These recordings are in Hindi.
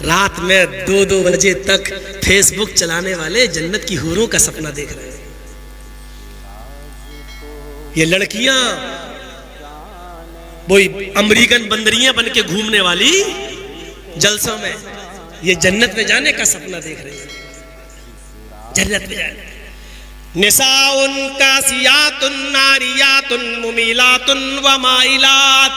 रात में 2-2 बजे तक फेसबुक चलाने वाले जन्नत की हूरों का सपना देख रहे हैं। ये लड़कियां वही अमेरिकन बंदरियां बन के घूमने वाली जलसों में, ये जन्नत में जाने का सपना देख रहे हैं। जन्नत में जाने निसाउन कासियातुन नारियातुन मुमीलातुन व माइलात।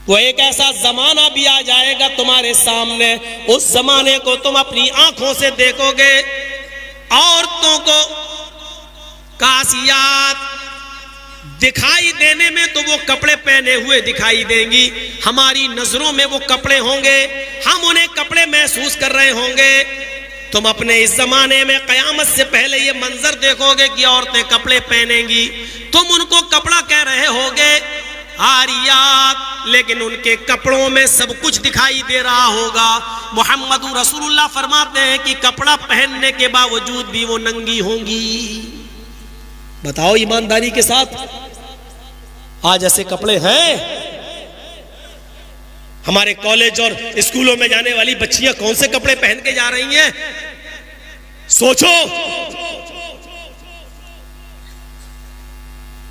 वो एक ऐसा जमाना भी आ जाएगा तुम्हारे सामने, उस जमाने को तुम अपनी आंखों से देखोगे। औरतों को कासियात दिखाई देने में तो वो कपड़े पहने हुए दिखाई देंगी, हमारी नजरों में वो कपड़े होंगे, हम उन्हें कपड़े महसूस कर रहे होंगे। तुम अपने इस जमाने में कयामत से पहले ये मंजर देखोगे कि औरतें कपड़े पहनेंगी, तुम उनको कपड़ा कह रहे होगे आरियात, लेकिन उनके कपड़ों में सब कुछ दिखाई दे रहा होगा। मोहम्मद रसूलुल्लाह फरमाते हैं कि कपड़ा पहनने के बावजूद भी वो नंगी होंगी। बताओ ईमानदारी के साथ, आज ऐसे कपड़े हैं? हमारे कॉलेज और स्कूलों में जाने वाली बच्चियां कौन से कपड़े पहन के जा रही हैं? सोचो।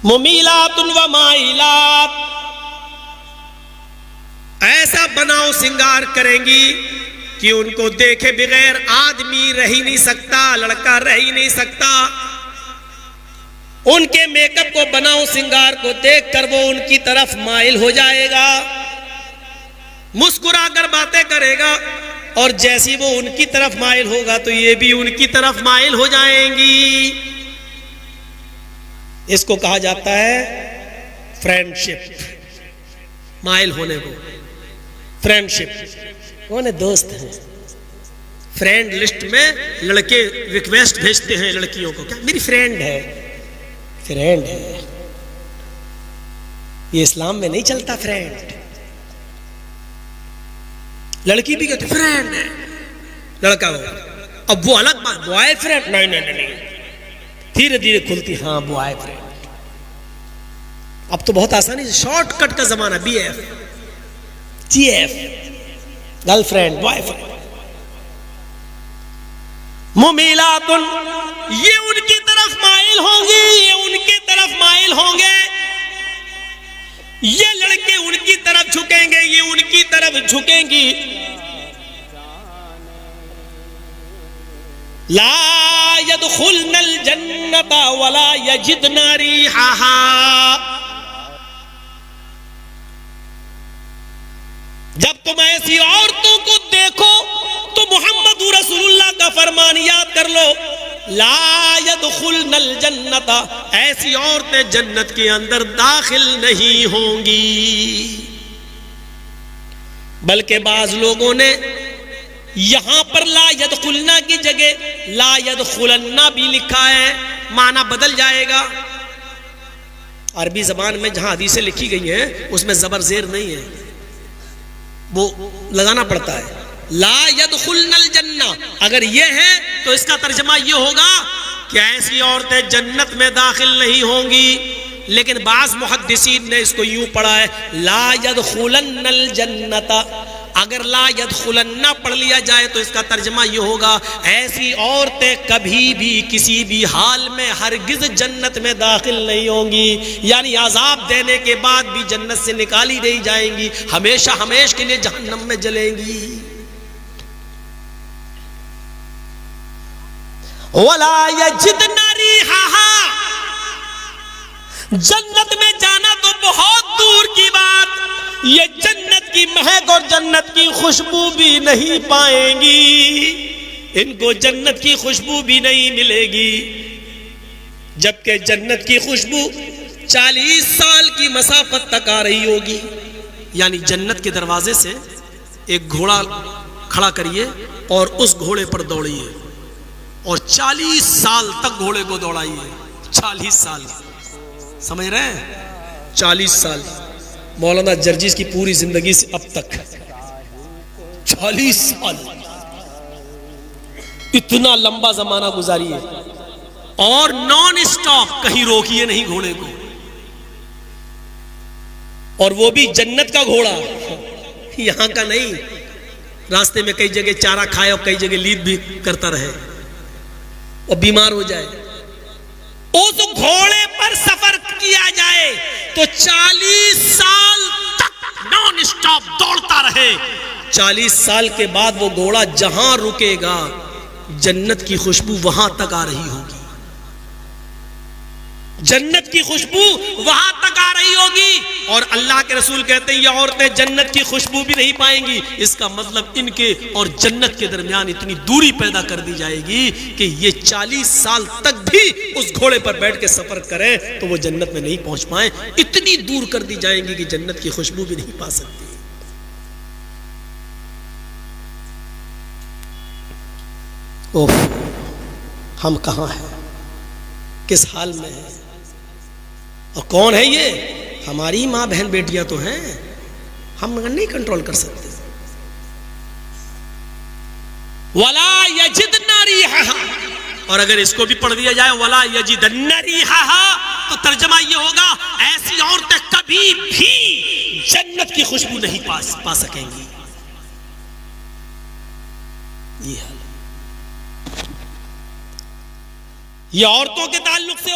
मुमीलातुन व माइलात, ऐसा बनाओ सिंगार करेंगी कि उनको देखे बगैर आदमी रह ही नहीं सकता, लड़का रह ही नहीं सकता। उनके मेकअप को, बनाओ सिंगार को देखकर वो उनकी तरफ माइल हो जाएगा, मुस्कुराकर बातें करेगा, और जैसी वो उनकी तरफ माइल होगा तो ये भी उनकी तरफ माइल हो जाएंगी। इसको कहा जाता है फ्रेंडशिप, माइल होने को फ्रेंडशिप। कौन है? दोस्त हैं। फ्रेंड लिस्ट में लड़के रिक्वेस्ट भेजते हैं लड़कियों को, क्या मेरी फ्रेंड है, फ्रेंड है। ये इस्लाम में नहीं चलता फ्रेंड। लड़की भी कहती फ्रेंड है, लड़का हो, अब वो अलग बात, बॉयफ्रेंड नहीं नहीं नहीं, धीरे धीरे खुलती, हाँ बॉयफ्रेंड। अब तो बहुत आसानी से शॉर्टकट का जमाना, BF GF, गर्लफ्रेंड बॉयफ्रेंड। मुमीलातुन, ये उनकी तरफ माइल होंगी, ये उनकी तरफ माइल होंगे, ये लड़के उनकी तरफ झुकेंगे, ये उनकी तरफ झुकेंगी। ला यदखुलनल जन्नता वला यजिदना रिहाहा। जब तुम ऐसी औरतों को देखो तो मोहम्मद रसूलुल्लाह का फरमान याद कर लो, ला यदखुलनल जन्नता, ऐसी औरतें जन्नत के अंदर दाखिल नहीं होंगी। बल्कि बाज लोगों ने यहां पर ला यदखुलना की जगह ला यदखुलन्ना भी लिखा है, माना बदल जाएगा। अरबी जबान में जहां हदीसें लिखी गई हैं उसमें जबर जेर नहीं है, वो लगाना पड़ता है। ला यदखुलनल जन्ना, अगर ये है तो इसका तर्जमा ये होगा कि ऐसी औरतें जन्नत में दाखिल नहीं होंगी। लेकिन बाज़ मुहद्दिसीन ने इसको यूं पढ़ा है ला यदखुलन्नल जन्नता। अगर ला यदखुलन्ना पढ़ लिया जाए तो इसका तर्जमा ये होगा ऐसी औरतें कभी भी किसी भी हाल में हरगिज जन्नत में दाखिल नहीं होंगी, यानी अजाब देने के बाद भी जन्नत से निकाली नहीं जाएंगी, हमेशा हमेशा के लिए जहन्नम में जलेंगी। वला यजिदना रिहाहा, जन्नत में जाना तो बहुत दूर की बात, ये जन्नत की महक और जन्नत की खुशबू भी नहीं पाएंगी, इनको जन्नत की खुशबू भी नहीं मिलेगी। जबकि जन्नत की खुशबू 40 साल की मसाफत तक आ रही होगी। यानी जन्नत के दरवाजे से एक घोड़ा खड़ा करिए और उस घोड़े पर दौड़िए और 40 साल तक घोड़े को दौड़ाइए। 40 साल, समझ रहे हैं? 40 साल। मौलाना जर्जिस की पूरी जिंदगी से अब तक 40 साल, इतना लंबा जमाना गुजारिए और नॉन स्टॉप, कहीं रोकिए नहीं घोड़े को, और वो भी जन्नत का घोड़ा, यहां का नहीं, रास्ते में कई जगह चारा खाए और कई जगह लीद भी करता रहे और बीमार हो जाए। उस घोड़े पर सफर किया जाए तो 40 साल तक नॉन स्टॉप दौड़ता रहे। 40 साल के बाद वो घोड़ा जहां रुकेगा जन्नत की खुशबू वहां तक आ रही होगी, जन्नत की खुशबू वहां तक आ रही होगी। और अल्लाह के रसूल कहते हैं ये औरतें जन्नत की खुशबू भी नहीं पाएंगी। इसका मतलब इनके और जन्नत के दरमियान इतनी दूरी पैदा कर दी जाएगी कि ये 40 साल तक भी उस घोड़े पर बैठ के सफर करें तो वो जन्नत में नहीं पहुंच पाए। इतनी दूर कर दी जाएंगी कि जन्नत की खुशबू भी नहीं पा सकती। ओह, हम कहां हैं, किस हाल में हैं, और कौन है ये? हमारी माँ बहन बेटियां तो हैं, हम नहीं कंट्रोल कर सकते। वला यजिदना रिहा, और अगर इसको भी पढ़ दिया जाए वला यजिदन्ना रिहा, तो तर्जमा ये होगा ऐसी औरतें कभी भी जन्नत की खुशबू नहीं पा सकेंगी। ये हाल, ये औरतों के ताल्लुक से